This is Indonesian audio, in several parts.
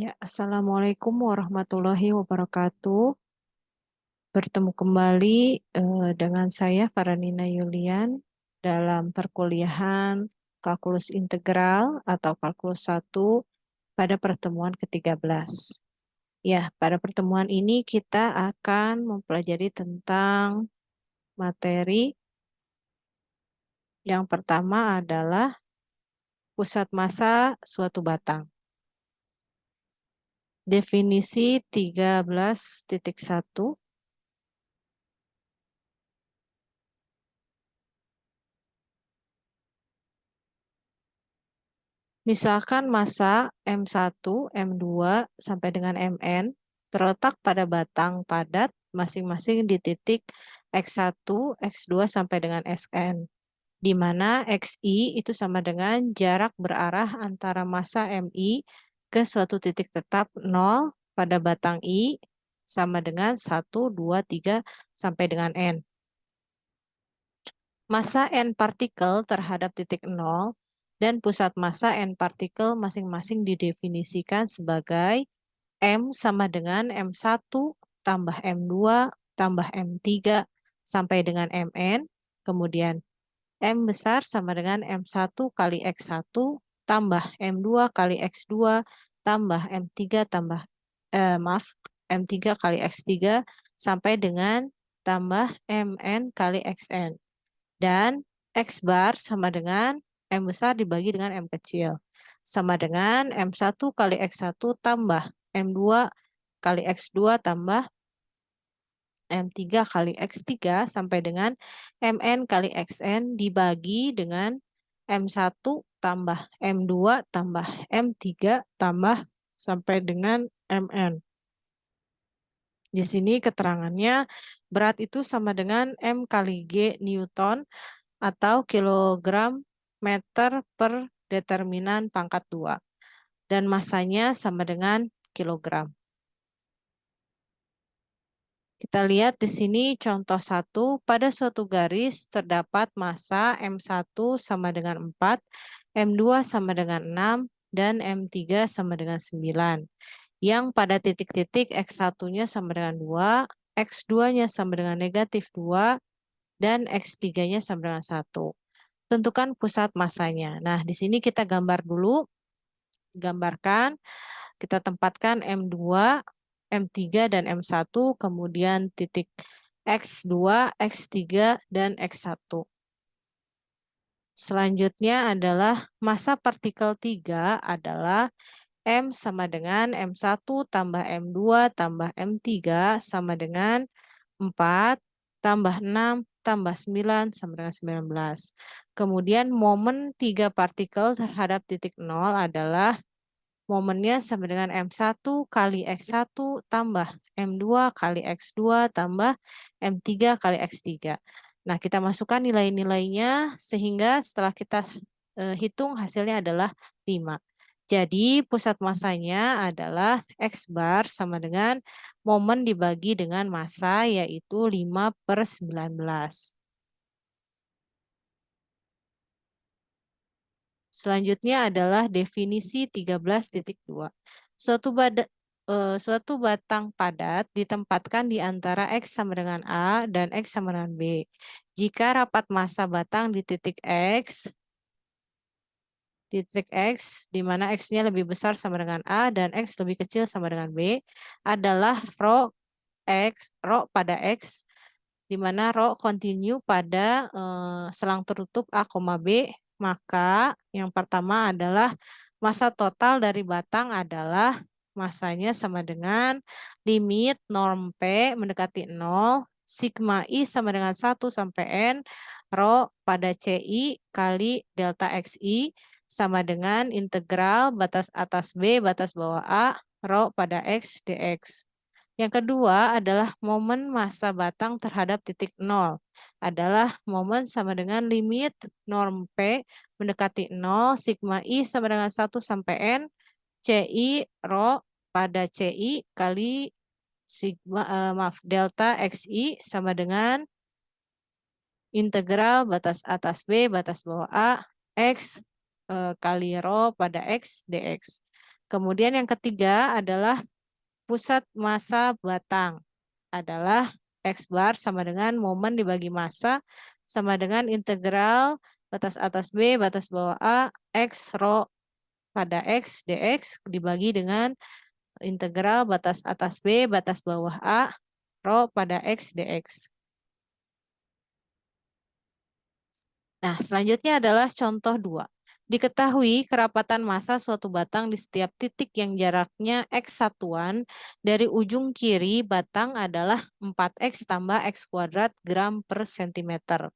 Ya, Assalamualaikum warahmatullahi wabarakatuh. Bertemu kembali dengan saya Faranina Yulian dalam perkuliahan Kalkulus Integral atau Kalkulus 1 pada pertemuan ke-13. Ya, pada pertemuan ini kita akan mempelajari tentang materi yang pertama adalah pusat massa suatu batang. Definisi 13.1. Misalkan massa M1, M2, sampai dengan Mn terletak pada batang padat masing-masing di titik X1, X2, sampai dengan Sn, di mana Xi itu sama dengan jarak berarah antara massa Mi ke suatu titik tetap 0 pada batang I sama dengan 1, 2, 3, sampai dengan N. Massa N partikel terhadap titik 0 dan pusat massa N partikel masing-masing didefinisikan sebagai M sama dengan M1 tambah M2 tambah M3 sampai dengan Mn. Kemudian M besar sama dengan M1 kali X1 tambah M2 kali X2 tambah M3 tambah M3 kali X3 sampai dengan tambah Mn kali Xn. Dan X bar sama dengan M besar dibagi dengan M kecil. Sama dengan M1 kali X1 tambah M2 kali X2 tambah M3 kali X3 sampai dengan Mn kali Xn dibagi dengan M1 tambah M2 tambah M3 tambah sampai dengan Mn. Di sini keterangannya berat itu sama dengan M kali G Newton atau kilogram meter per determinan pangkat 2. Dan massanya sama dengan kilogram. Kita lihat di sini contoh 1. Pada suatu garis terdapat massa M1 sama dengan 4, M2 sama dengan 6, dan M3 sama dengan 9. Yang pada titik-titik X1-nya sama dengan 2, X2-nya sama dengan negatif 2, dan X3-nya sama dengan 1. Tentukan pusat massanya. Nah, di sini kita gambar dulu. Gambarkan, kita tempatkan M2, M3, dan M1, kemudian titik X2, X3, dan X1. Selanjutnya adalah massa partikel 3 adalah M sama dengan M1 tambah M2 tambah M3 sama dengan 4 tambah 6 tambah 9 sama dengan 19. Kemudian momen 3 partikel terhadap titik 0 adalah momennya sama dengan M1 kali X1 tambah M2 kali X2 tambah M3 kali X3. Nah, kita masukkan nilai-nilainya sehingga setelah kita hitung hasilnya adalah 5. Jadi pusat massanya adalah X bar sama dengan momen dibagi dengan massa yaitu 5/19. Selanjutnya adalah definisi 13.2. Suatu batang padat ditempatkan di antara X sama dengan A dan X sama dengan B. Jika rapat massa batang di titik X, di mana X-nya lebih besar sama dengan A dan X lebih kecil sama dengan B, adalah rho pada X, di mana rho continue pada selang tertutup A, B, maka yang pertama adalah massa total dari batang adalah massanya sama dengan limit norm P mendekati 0, sigma I sama dengan 1 sampai N, rho pada CI kali delta XI sama dengan integral batas atas B, batas bawah A, rho pada X dx. Yang kedua adalah momen massa batang terhadap titik 0. Adalah momen sama dengan limit norm P mendekati 0, sigma I sama dengan 1 sampai N, CI rho pada CI kali delta XI sama dengan integral batas atas B, batas bawah A, X kali rho pada X dx. Kemudian yang ketiga adalah pusat massa batang. Adalah X bar sama dengan momen dibagi massa sama dengan integral batas atas B, batas bawah A, X rho pada X dx dibagi dengan integral batas atas B, batas bawah A, rho pada X dx. Nah, selanjutnya adalah contoh 2. Diketahui kerapatan massa suatu batang di setiap titik yang jaraknya X satuan dari ujung kiri batang adalah 4X tambah X kuadrat gram per sentimeter.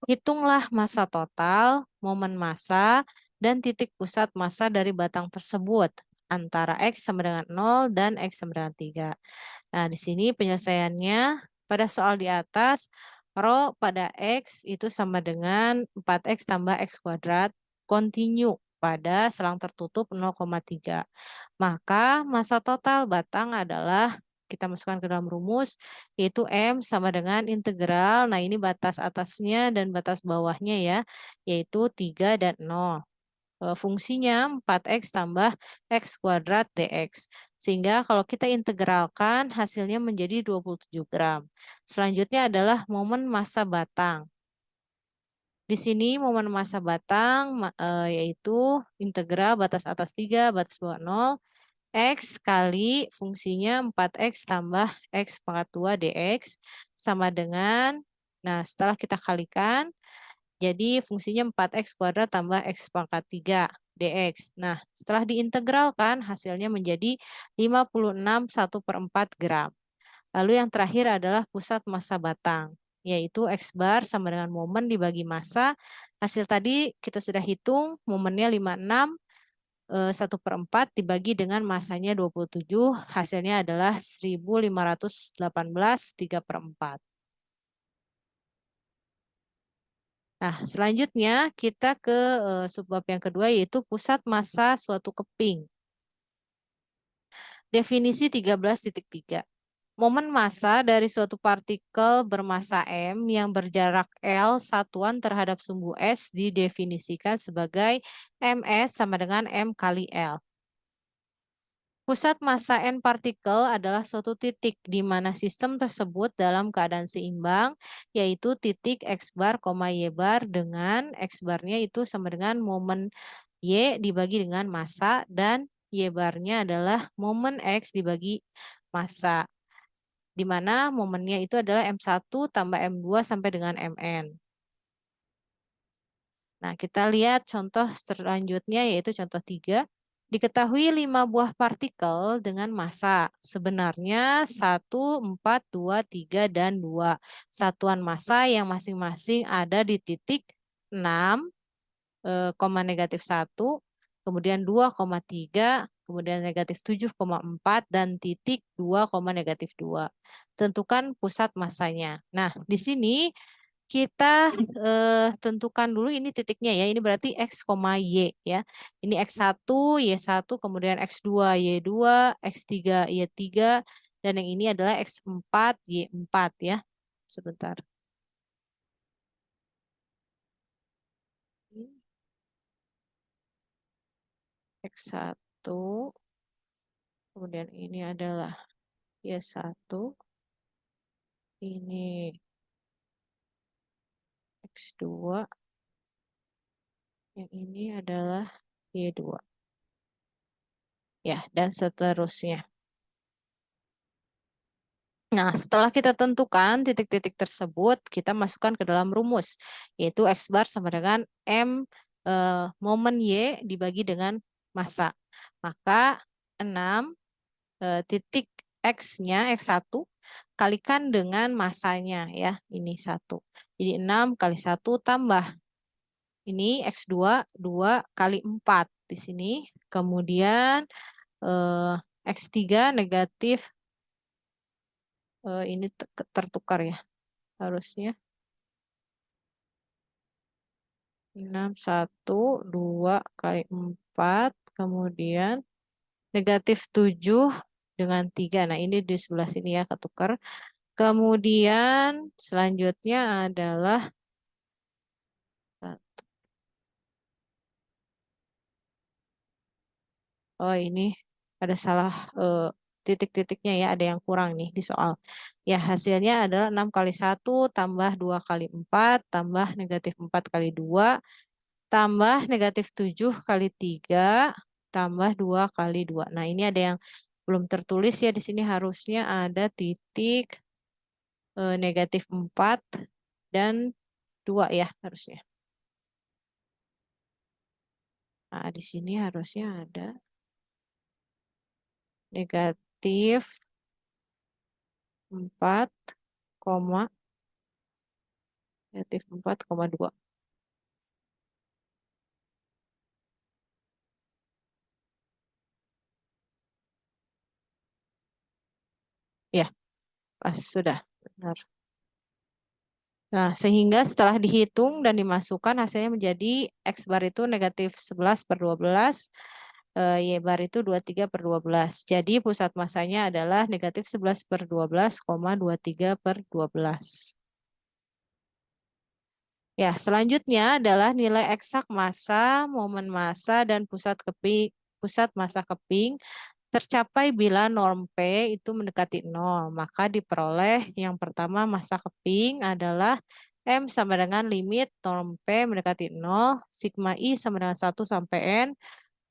Hitunglah massa total, momen massa, dan titik pusat massa dari batang tersebut antara X sama dengan 0 dan X sama dengan 3. Nah, di sini penyelesaiannya pada soal di atas, rho pada X itu sama dengan 4X tambah X kuadrat kontinu pada selang tertutup 0,3. Maka massa total batang adalah, kita masukkan ke dalam rumus, yaitu M sama dengan integral, nah ini batas atasnya dan batas bawahnya ya, yaitu 3 dan 0. Fungsinya 4X tambah X kuadrat dx. Sehingga kalau kita integralkan hasilnya menjadi 27 gram. Selanjutnya adalah momen massa batang. Di sini momen massa batang yaitu integral batas atas 3, batas bawah 0, X kali fungsinya 4X tambah X pangkat 2 dx sama dengan, nah setelah kita kalikan, jadi fungsinya 4X kuadrat tambah X pangkat 3 dx. Nah, setelah diintegralkan hasilnya menjadi 56,1/4 gram. Lalu yang terakhir adalah pusat massa batang, yaitu X bar sama dengan momen dibagi massa. Hasil tadi kita sudah hitung, momennya 56, 1/4 dibagi dengan massanya 27, hasilnya adalah 1518, 3/4. Nah, selanjutnya kita ke subbab yang kedua yaitu pusat massa suatu keping. Definisi 13.3. Momen massa dari suatu partikel bermassa M yang berjarak L satuan terhadap sumbu S didefinisikan sebagai MS sama dengan M kali L. Pusat massa N partikel adalah suatu titik di mana sistem tersebut dalam keadaan seimbang, yaitu titik X bar, Y bar dengan X barnya itu sama dengan momen Y dibagi dengan massa dan Y barnya adalah momen X dibagi massa, di mana momennya itu adalah M1 tambah M2 sampai dengan Mn. Nah, kita lihat contoh selanjutnya yaitu contoh 3. Diketahui 5 buah partikel dengan massa sebenarnya 1, 4, 2, 3, dan 2. Satuan massa yang masing-masing ada di titik 6, negatif 1, kemudian 2,3, kemudian negatif 7,4, dan titik 2, negatif 2. Tentukan pusat massanya. Nah, di sini kita tentukan dulu ini titiknya ya. Ini berarti X, Y ya. Ini X1, Y1, kemudian X2, Y2, X3, Y3, dan yang ini adalah X4, Y4 ya. Sebentar. X1, kemudian ini adalah Y1, ini X2, yang ini adalah Y2. Ya, dan seterusnya. Nah, setelah kita tentukan titik-titik tersebut, kita masukkan ke dalam rumus, yaitu X bar sama dengan M momen Y dibagi dengan massa. Maka 6 titik X-nya, X1, kalikan dengan massanya ya, ini 1. Jadi 6 kali 1 tambah, ini X2, 2 kali 4 di sini. Kemudian X3 negatif, ini tertukar ya harusnya. 6, 1, 2 kali 4, kemudian negatif 7 dengan 3. Nah, ini di sebelah sini ya, ketukar. Kemudian selanjutnya adalah Oh, ini ada salah titik-titiknya ya, ada yang kurang nih di soal. Ya, hasilnya adalah 6 kali 1 tambah 2 kali 4 tambah negatif 4 kali 2 tambah negatif 7 kali 3 tambah 2 kali 2. Nah, ini ada yang belum tertulis ya, di sini harusnya ada titik negatif 4 dan 2 ya harusnya. Nah, di sini harusnya ada negatif 4, koma, negatif 4,2. Ya, pas sudah. Benar. Nah, sehingga setelah dihitung dan dimasukkan hasilnya menjadi X bar itu negatif 11 per 12, Y bar itu 23 per 12. Jadi pusat masanya adalah negatif 11 per 12,23 per 12. Ya, selanjutnya adalah nilai eksak massa, momen massa, dan pusat massa keping tercapai bila norm P itu mendekati 0. Maka diperoleh yang pertama massa keping adalah M sama dengan limit norm P mendekati 0, sigma I sama dengan 1 sampai N,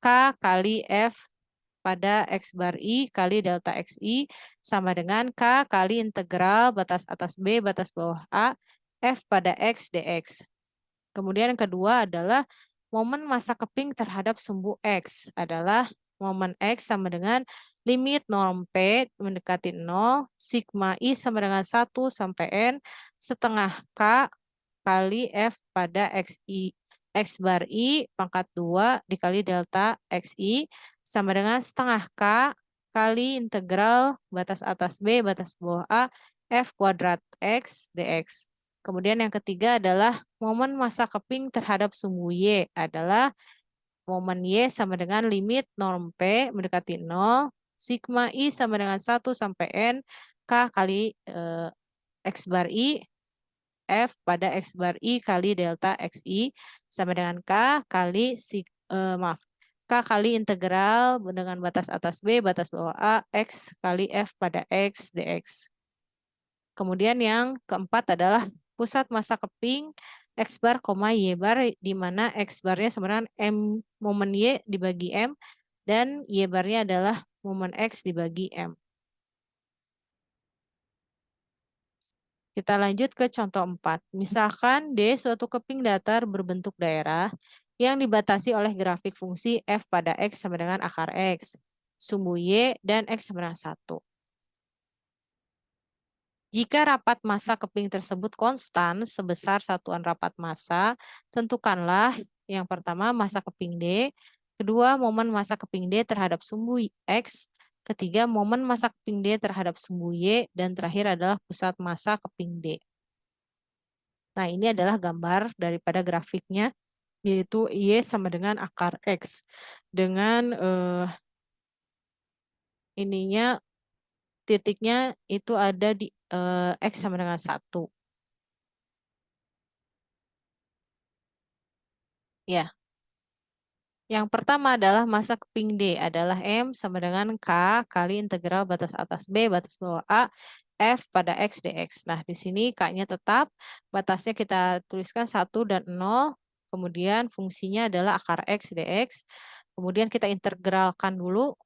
K kali F pada X bar I kali delta XI sama dengan K kali integral batas atas B batas bawah A F pada X dx. Kemudian yang kedua adalah momen massa keping terhadap sumbu X adalah momen X sama dengan limit norm P mendekati 0, sigma I sama dengan 1 sampai N setengah K kali F pada XI. X bar I pangkat 2 dikali delta XI sama dengan setengah K kali integral batas atas B batas bawah A F kuadrat X dx. Kemudian yang ketiga adalah momen massa keping terhadap sumbu Y adalah momen Y sama dengan limit norm P mendekati 0, sigma I sama dengan 1 sampai N, K kali X bar I, F pada X bar I kali delta XI sama dengan K kali K kali integral dengan batas atas B, batas bawah A, X kali F pada X dx. Kemudian yang keempat adalah pusat massa keping X bar, Y bar, di mana X barnya sama dengan M momen Y dibagi M, dan Y barnya adalah momen X dibagi M. Kita lanjut ke contoh 4. Misalkan D suatu keping datar berbentuk daerah yang dibatasi oleh grafik fungsi F pada X sama dengan akar X, sumbu Y, dan X sama dengan 1. Jika rapat massa keping tersebut konstan sebesar satuan rapat massa, tentukanlah yang pertama massa keping D, kedua momen massa keping D terhadap sumbu X, ketiga momen massa keping D terhadap sumbu Y, dan terakhir adalah pusat massa keping D. Nah, ini adalah gambar daripada grafiknya, yaitu Y sama dengan akar X. Dengan ininya titiknya itu ada di X sama dengan 1. Ya. Yang pertama adalah massa keping D adalah M sama dengan K kali integral batas atas B, batas bawah A, F pada X dx. Nah, di sini K-nya tetap, batasnya kita tuliskan 1 dan 0, kemudian fungsinya adalah akar X dx. Kemudian kita integralkan dulu,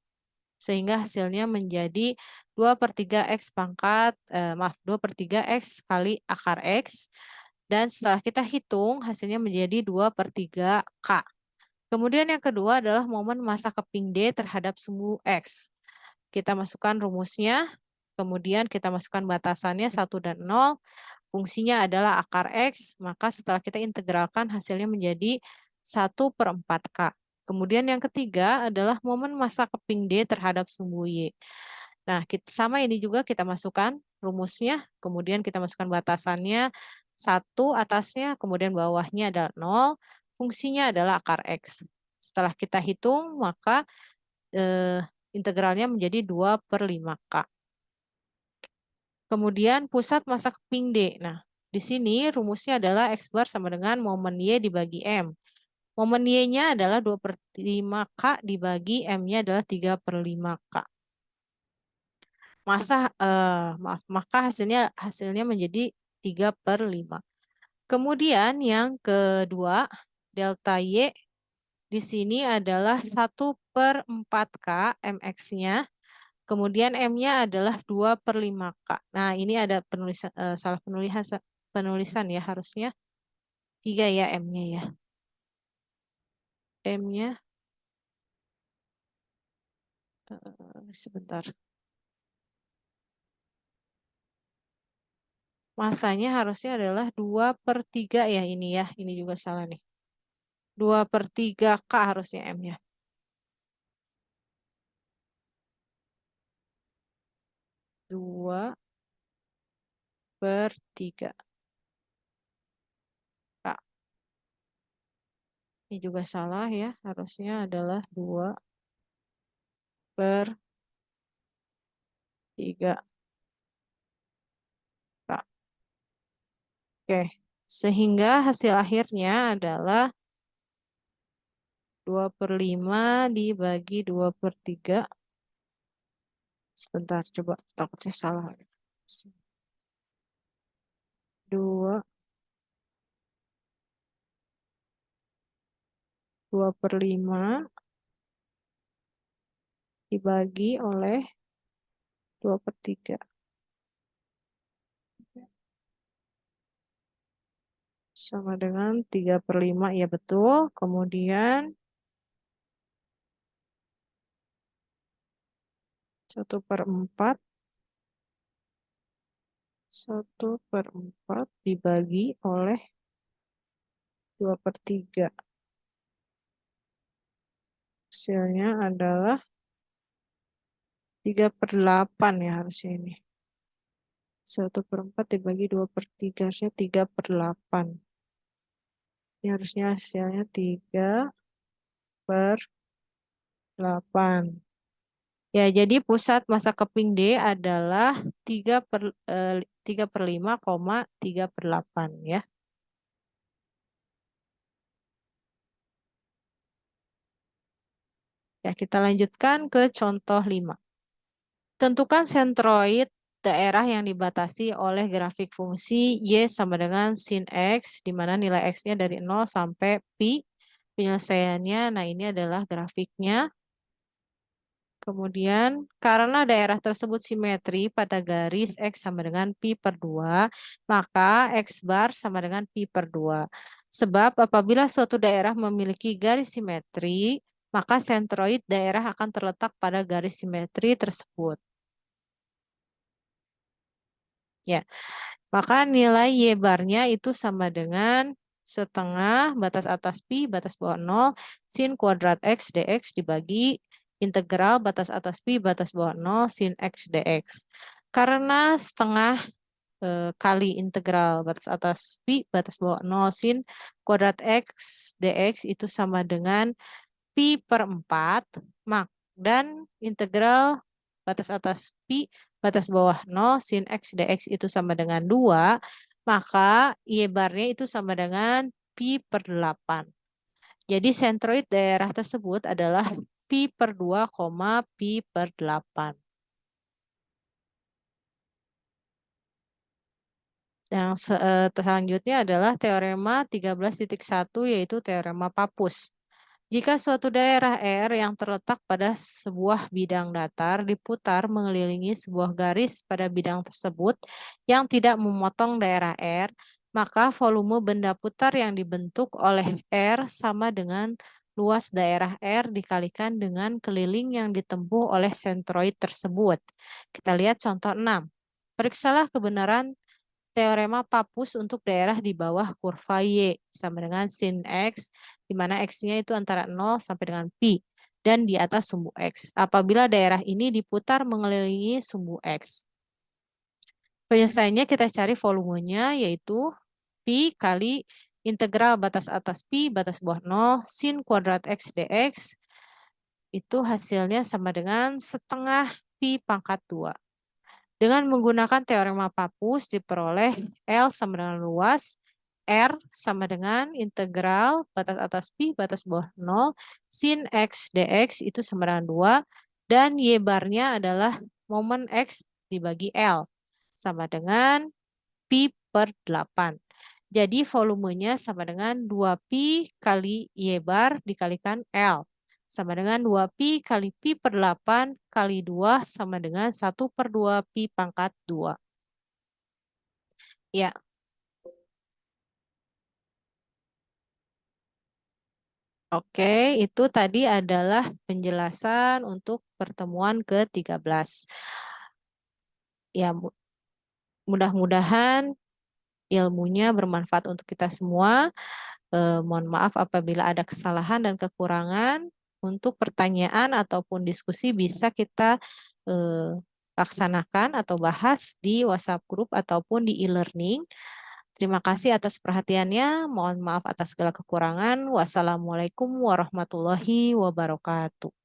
sehingga hasilnya menjadi 2 per 3 X pangkat, 2 per 3 X kali akar X. Dan setelah kita hitung, hasilnya menjadi 2 per 3 K. Kemudian yang kedua adalah momen massa keping D terhadap sumbu X. Kita masukkan rumusnya, kemudian kita masukkan batasannya 1 dan 0, fungsinya adalah akar X, maka setelah kita integralkan hasilnya menjadi 1 per 4K. Kemudian yang ketiga adalah momen massa keping D terhadap sumbu Y. Nah, sama ini juga kita masukkan rumusnya, kemudian kita masukkan batasannya 1 atasnya, kemudian bawahnya adalah 0, fungsinya adalah akar X. Setelah kita hitung, maka integralnya menjadi 2 per 5K. Kemudian pusat massa keping D. Nah, di sini rumusnya adalah X bar sama dengan momen Y dibagi M. Momen Y-nya adalah 2/5K dibagi M-nya adalah 3/5K. Maka hasilnya menjadi 3/5. Kemudian yang kedua, delta Y di sini adalah 1/4K MX-nya. Kemudian M-nya adalah 2/5K. Nah, ini ada salah penulisan ya, harusnya 3 ya M-nya ya. M-nya sebentar. Masanya harusnya adalah 2/3 ya ini ya. Ini juga salah nih. 2/3K harusnya M-nya. 2/3K. Ini juga salah ya. Harusnya adalah 2/3K. Oke. Sehingga hasil akhirnya adalah 2/5 dibagi 2/3. Sebentar, coba takutnya salah. 2/5 dibagi oleh 2/3. Sama dengan 3/5, ya betul. Kemudian 1/4. 1/4 dibagi oleh 2/3. Hasilnya adalah 3/8 ya harusnya ini. 1/4 dibagi 2/3, harusnya 3/8. Ini harusnya hasilnya 3/8. Ya, jadi pusat massa keping D adalah 3/5,3/8 ya. Ya, kita lanjutkan ke contoh 5. Tentukan sentroid daerah yang dibatasi oleh grafik fungsi Y sama dengan sin X, di mana nilai X-nya dari 0 sampai pi. Penyelesaiannya, nah ini adalah grafiknya. Kemudian, karena daerah tersebut simetri pada garis X sama dengan pi/2, maka X bar sama dengan pi/2. Sebab apabila suatu daerah memiliki garis simetri, maka sentroid daerah akan terletak pada garis simetri tersebut. Ya, maka nilai Y barnya itu sama dengan setengah batas atas pi batas bawah 0 sin kuadrat X dx dibagi integral batas atas pi batas bawah 0 sin X dx. Karena setengah kali integral batas atas pi batas bawah 0 sin kuadrat X dx itu sama dengan pi/4, dan integral batas atas pi batas bawah 0 sin X dx itu sama dengan 2, maka Y barnya itu sama dengan pi/8. Jadi sentroid daerah tersebut adalah pi/2, pi/8. Yang selanjutnya adalah teorema 13.1, yaitu teorema Pappus. Jika suatu daerah R yang terletak pada sebuah bidang datar diputar mengelilingi sebuah garis pada bidang tersebut yang tidak memotong daerah R, maka volume benda putar yang dibentuk oleh R sama dengan luas daerah R dikalikan dengan keliling yang ditempuh oleh sentroid tersebut. Kita lihat contoh 6. Periksalah kebenaran teorema Pappus untuk daerah di bawah kurva Y sama dengan sin X, di mana X-nya itu antara 0 sampai dengan pi, dan di atas sumbu X. Apabila daerah ini diputar mengelilingi sumbu X. Penyelesaiannya kita cari volumenya, yaitu pi kali integral batas atas pi batas bawah 0 sin kuadrat X dx, itu hasilnya sama dengan setengah pi/2. Dengan menggunakan teorema Pappus diperoleh L sama dengan luas R sama dengan integral batas atas pi batas bawah 0 sin X dx itu sama dengan 2 dan Y barnya adalah momen X dibagi L sama dengan pi per 8. Jadi volumenya sama dengan 2pi kali Y bar dikalikan L sama dengan 2pi kali pi per 8 kali 2 sama dengan 1 per 2 pi pangkat 2. Ya, oke, itu tadi adalah penjelasan untuk pertemuan ke-13. Ya, mudah-mudahan ilmunya bermanfaat untuk kita semua. Mohon maaf apabila ada kesalahan dan kekurangan. Untuk pertanyaan ataupun diskusi bisa kita laksanakan atau bahas di WhatsApp group ataupun di e-learning. Terima kasih atas perhatiannya. Mohon maaf atas segala kekurangan. Wassalamualaikum warahmatullahi wabarakatuh.